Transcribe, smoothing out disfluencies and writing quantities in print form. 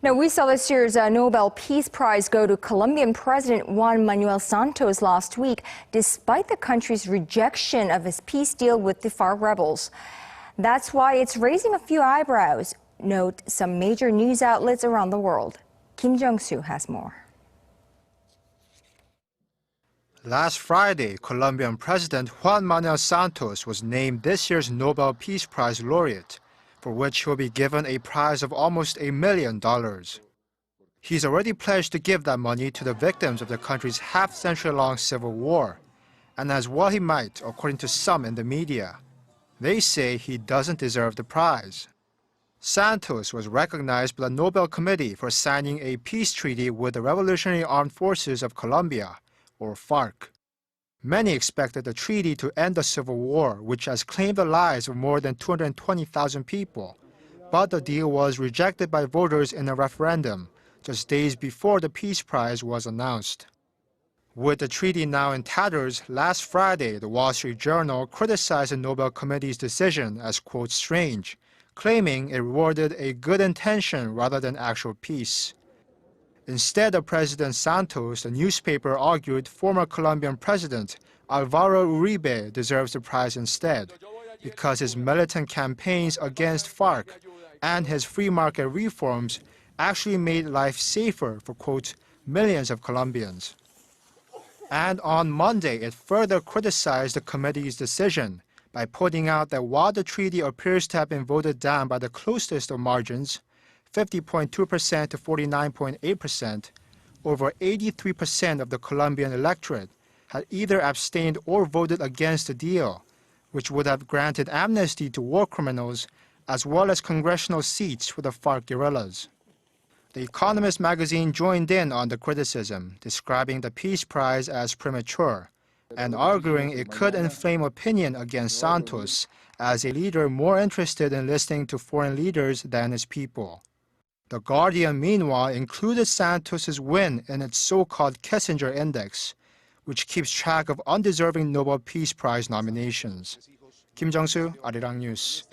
Now, we saw this year's Nobel Peace Prize go to Colombian President Juan Manuel Santos last week, despite the country's rejection of his peace deal with the Farc rebels. That's why it's raising a few eyebrows, note some major news outlets around the world. Jung-soo has more. Last Friday, Colombian President Juan Manuel Santos was named this year's Nobel Peace Prize laureate, for which he will be given a prize of almost $1 million. He's already pledged to give that money to the victims of the country's half-century-long civil war, and as well he might, according to some in the media. They say he doesn't deserve the prize. Santos was recognized by the Nobel Committee for signing a peace treaty with the Revolutionary Armed Forces of Colombia, or Farc. Many expected the treaty to end the civil war, which has claimed the lives of more than 220,000 people. But the deal was rejected by voters in a referendum, just days before the Peace Prize was announced. With the treaty now in tatters, last Friday, the Wall Street Journal criticized the Nobel Committee's decision as, quote, strange, claiming it rewarded a good intention rather than actual peace. Instead of President Santos, the newspaper argued former Colombian President Alvaro Uribe deserves the prize instead, because his militant campaigns against Farc and his free market reforms actually made life safer for, quote, millions of Colombians. And on Monday, it further criticized the committee's decision by pointing out that while the treaty appears to have been voted down by the closest of margins, 50.2% to 49.8%, over 83% of the Colombian electorate had either abstained or voted against the deal, which would have granted amnesty to war criminals as well as congressional seats for the Farc guerrillas. The Economist magazine joined in on the criticism, describing the Peace Prize as premature and arguing it could inflame opinion against Santos as a leader more interested in listening to foreign leaders than his people. The Guardian, meanwhile, included Santos's win in its so-called Kissinger Index, which keeps track of undeserving Nobel Peace Prize nominations. Jung-soo, Arirang News.